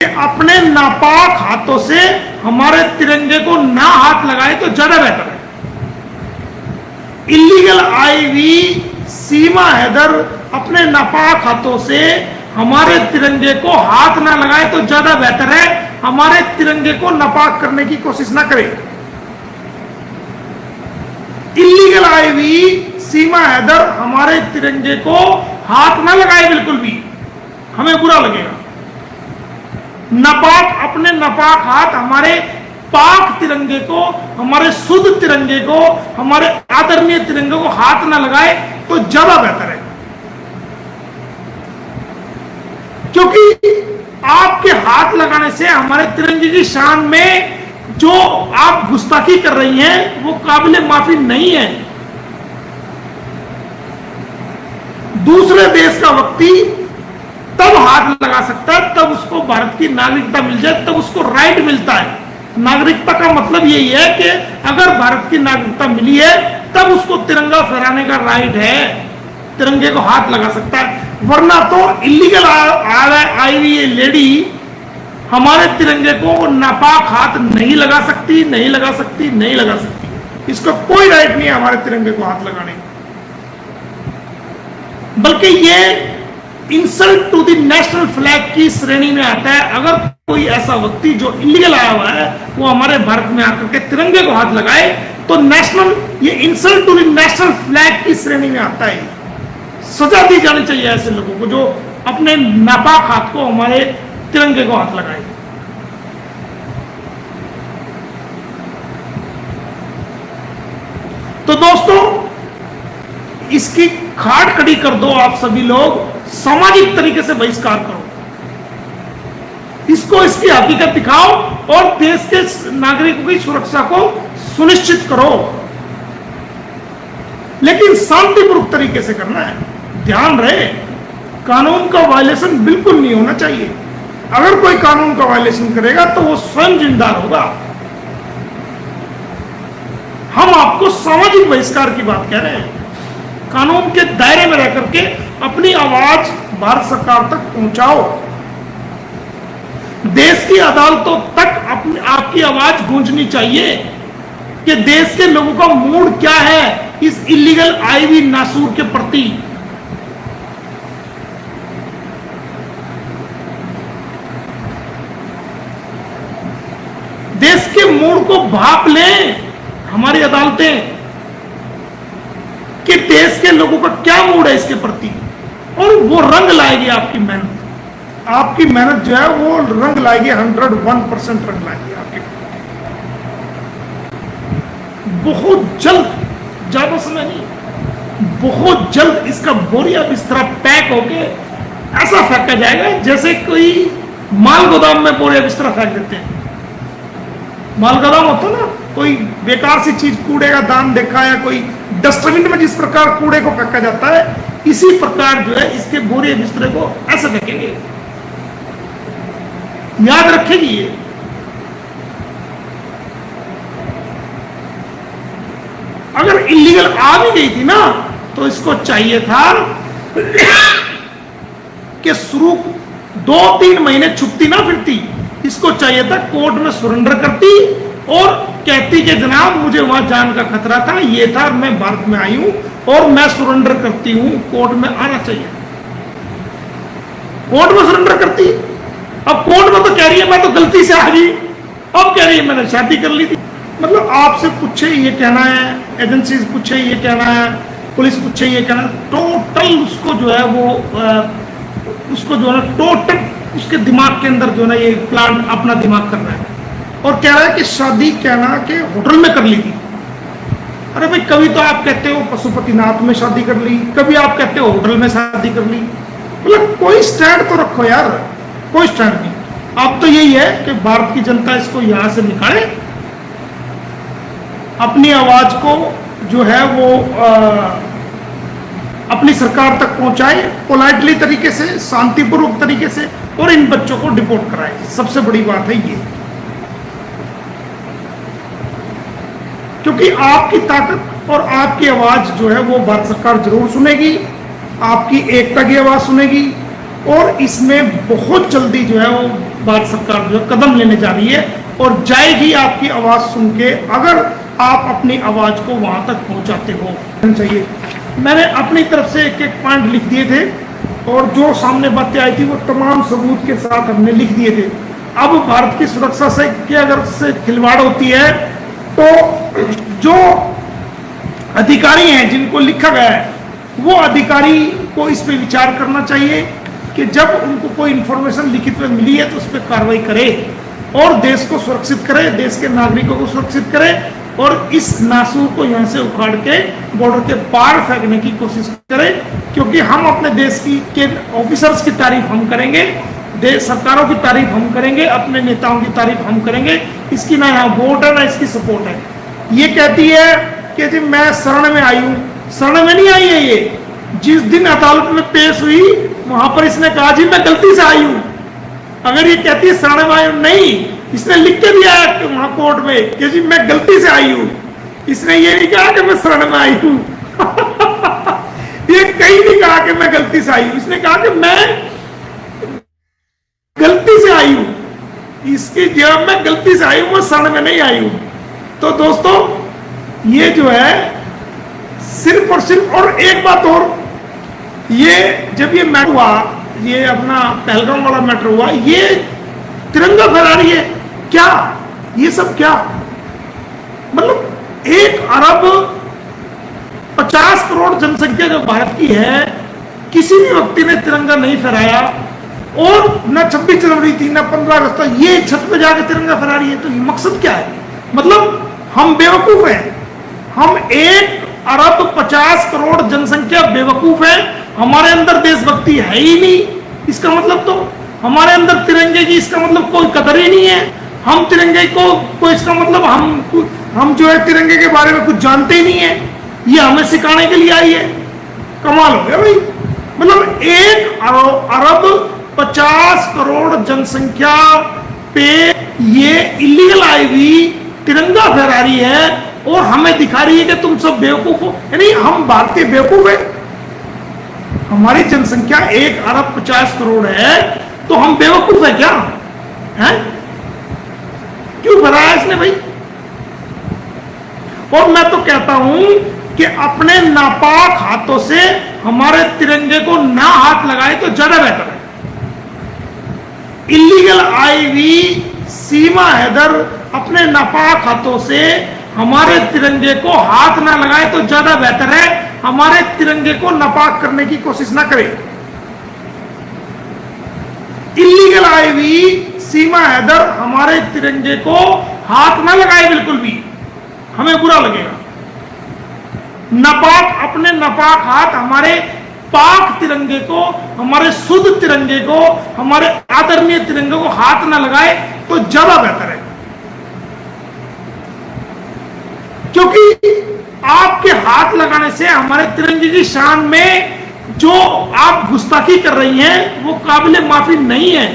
अपने नापाक हाथों से हमारे तिरंगे को ना हाथ लगाए तो ज्यादा बेहतर है। इलीगल आईवी सीमा हैदर अपने नापाक हाथों से हमारे तिरंगे को हाथ ना लगाए तो ज्यादा बेहतर है। हमारे तिरंगे को नापाक करने की कोशिश ना करे। इलीगल आईवी सीमा हैदर हमारे तिरंगे को हाथ ना लगाए, बिल्कुल भी हमें बुरा लगेगा। नापाक अपने नापाक हाथ हमारे पाक तिरंगे को, हमारे शुद्ध तिरंगे को, हमारे आदरणीय तिरंगे को हाथ ना लगाए तो ज्यादा बेहतर है। क्योंकि आपके हाथ लगाने से हमारे तिरंगे की शान में जो आप गुस्ताखी कर रही हैं वो काबिले माफी नहीं है। दूसरे देश का व्यक्ति तब हाथ लगा सकता है तब उसको भारत की नागरिकता मिल जाए, तब उसको राइट मिलता है। नागरिकता का मतलब यही है कि अगर भारत की नागरिकता मिली है तब उसको तिरंगा फहराने का राइट है, तिरंगे को हाथ लगा सकता है। वरना तो इलीगल आईवी लेडी हमारे तिरंगे को नापाक हाथ नहीं लगा सकती, नहीं लगा सकती, नहीं लगा सकती। इसका कोई राइट नहीं है हमारे तिरंगे को हाथ लगाने का। बल्कि ये insult to the national flag की श्रेणी में आता है। अगर कोई ऐसा व्यक्ति जो इलीगल आया हुआ है वो हमारे भारत में आकर के तिरंगे को हाथ लगाए तो नेशनल, ये insult to the national flag की श्रेणी में आता है। सजा दी जानी चाहिए ऐसे लोगों को जो अपने नापाक हाथ को हमारे तिरंगे को हाथ लगाए। तो दोस्तों, इसकी खाट खड़ी कर दो। आप सभी लोग सामाजिक तरीके से बहिष्कार करो, इसको इसकी हकीकत दिखाओ और देश के नागरिकों की सुरक्षा को सुनिश्चित करो। लेकिन शांतिपूर्वक तरीके से करना है। ध्यान रहे, कानून का वायलेशन बिल्कुल नहीं होना चाहिए। अगर कोई कानून का वायलेशन करेगा तो वो स्वयं जिम्मेदार होगा। हम आपको सामाजिक बहिष्कार की बात कह रहे हैं। कानून के दायरे में रह करके अपनी आवाज भारत सरकार तक पहुंचाओ। देश की अदालतों तक आपकी आवाज गूंजनी चाहिए कि देश के लोगों का मूड क्या है इस इलीगल आईवी नासूर के प्रति। देश के मूड को भाप लें हमारी अदालतें कि देश के लोगों का क्या मूड है इसके प्रति, और वो रंग लाएगी आपकी मेहनत। आपकी मेहनत जो है वो रंग लाएगी, 101% रंग लाएगी आपके। बहुत जल्द, ज्यादा समय नहीं, बहुत जल्द इसका बोरिया बिस्तरा पैक होके ऐसा फेंका जाएगा जैसे कोई माल गोदाम में बोरिया बिस्तरा फेंक देते हैं। माल गोदाम होता ना, कोई बेकार सी चीज, कूड़े का दान देखा या कोई डस्टबिन में जिस प्रकार कूड़े को फेंका जाता है, इसी प्रकार जो है इसके बोरे बिस्तरे को ऐसे फेंकेंगे। याद रखेगी ये। अगर इलीगल आ भी गई थी ना तो इसको चाहिए था कि शुरू 2-3 महीने छुपती ना फिरती। इसको चाहिए था कोर्ट में सरेंडर करती और कहती कि जनाब मुझे वहां जान का खतरा था, ये था, मैं भारत में आई हूं और मैं सरेंडर करती हूं, कोर्ट में आना चाहिए। कोर्ट में सरेंडर करती। अब कोर्ट में तो कह रही है मैं तो गलती से आ गई, अब कह रही है मैंने शादी कर ली थी। मतलब आपसे पूछे ये कहना है, एजेंसी पूछे ये कहना है, पुलिस पूछे ये कहना है, टोटल उसको जो है वो उसको जो है टोटल उसके दिमाग के अंदर जो है ये प्लान अपना दिमाग कर रहा है और कह रहा है कि शादी कहना कि होटल में कर ली थी। अरे भाई, कभी तो आप कहते हो पशुपतिनाथ में शादी कर ली, कभी आप कहते हो होटल में शादी कर ली। मतलब कोई स्टैंड तो रखो यार, कोई स्टैंड नहीं। अब तो यही है कि भारत की जनता इसको यहां से निकाले, अपनी आवाज को जो है वो अपनी सरकार तक पहुंचाए, पोलाइटली तरीके से, शांतिपूर्वक तरीके से, और इन बच्चों को डिपोर्ट कराए। सबसे बड़ी बात है ये, क्योंकि आपकी ताकत और आपकी आवाज जो है वो भारत सरकार जरूर सुनेगी, आपकी एकता की आवाज सुनेगी और इसमें बहुत जल्दी जो है वो भारत सरकार जो कदम लेने जा रही है और जाएगी आपकी आवाज सुन के, अगर आप अपनी आवाज को वहां तक पहुंचाते हो। चाहिए मैंने अपनी तरफ से एक एक पॉइंट लिख दिए थे और जो सामने बातें आई थी वो तमाम सबूत के साथ हमने लिख दिए थे। अब भारत की सुरक्षा से कि अगर से खिलवाड़ होती है तो जो अधिकारी हैं जिनको लिखा गया है वो अधिकारी को इस पे विचार करना चाहिए कि जब उनको कोई इंफॉर्मेशन लिखित में मिली है तो उस पर कार्रवाई करे और देश को सुरक्षित करे, देश के नागरिकों को सुरक्षित करे और इस नासूर को यहाँ से उखाड़ के बॉर्डर के पार फेंकने की कोशिश करें। क्योंकि हम अपने देश की के ऑफिसर्स की तारीफ हम करेंगे, देश सरकारों की तारीफ हम करेंगे, अपने नेताओं की तारीफ हम करेंगे। इसकी ना यहाँ वोट है ना इसकी सपोर्ट है। ये कहती है कि जी मैं शरण में आई हूँ, शरण में नहीं आई है ये। जिस दिन अदालत में पेश हुई वहां पर इसने कहा जी मैं गलती से आई हूँ। अगर ये कहती है शरण में आई हूँ, नहीं, इसने लिख के दिया है वहां कोर्ट में कि जी मैं गलती से आई हूँ। इसने ये नहीं कहा कि मैं शरण में आई हूँ ये कहीं नहीं कहा कि मैं गलती से आई हूँ, इसने कहा कि मैं गलती से आई हूँ। इसकी जवाब मैं गलती से आई हूँ, मैं शरण में नहीं आई हूँ। तो दोस्तों ये जो है सिर्फ और सिर्फ, और एक बात और, ये जब ये मैटर हुआ, ये अपना पहलगाम वाला मैटर हुआ, ये तिरंगा फहरा रही है क्या? ये सब क्या मतलब 1 अरब 50 करोड़ जनसंख्या जो भारत की है, किसी भी व्यक्ति ने तिरंगा नहीं फहराया और न 26 जनवरी थी न 15 अगस्त, ये छत पे जाके तिरंगा फहरा रही है। तो ये मकसद क्या है? मतलब हम बेवकूफ हैं, हम 1 अरब 50 करोड़ जनसंख्या बेवकूफ है, हमारे अंदर देशभक्ति है ही नहीं। इसका मतलब तो हमारे अंदर तिरंगे की इसका मतलब कोई कदर ही नहीं है। हम तिरंगे को इसका मतलब हम जो है तिरंगे के बारे में कुछ जानते ही नहीं है। ये हमें सिखाने के लिए आई है। कमाल हो गया भाई। मतलब 1 अरब 50 करोड़ जनसंख्या पे ये इलीगल आई हुई तिरंगा फहरा रही है और हमें दिखा रही है कि तुम सब बेवकूफ हो। यानी हम भारतीय बेवकूफ है। हमारी जनसंख्या 1 अरब 50 करोड़ है तो हम बेवकूफ है क्या? हैं? क्यों भराया इसने भाई? और मैं तो कहता हूं कि अपने नापाक हाथों से हमारे तिरंगे को ना हाथ लगाए तो ज्यादा बेहतर है। इलीगल आई हुई सीमा हैदर अपने नापाक हाथों से हमारे तिरंगे को हाथ ना लगाए तो ज्यादा बेहतर है। हमारे तिरंगे को नापाक करने की कोशिश ना करे। इलीगल आई हुई सीमा हैदर हमारे तिरंगे को हाथ ना लगाए, बिल्कुल भी हमें बुरा लगेगा। नापाक अपने नापाक हाथ हमारे पाक तिरंगे को, हमारे शुद्ध तिरंगे को, हमारे आदरणीय तिरंगे को हाथ ना लगाए तो ज्यादा बेहतर है। क्योंकि आपके हाथ लगाने से हमारे तिरंगे की शान में जो आप गुस्ताखी कर रही हैं वो काबिले माफी नहीं है।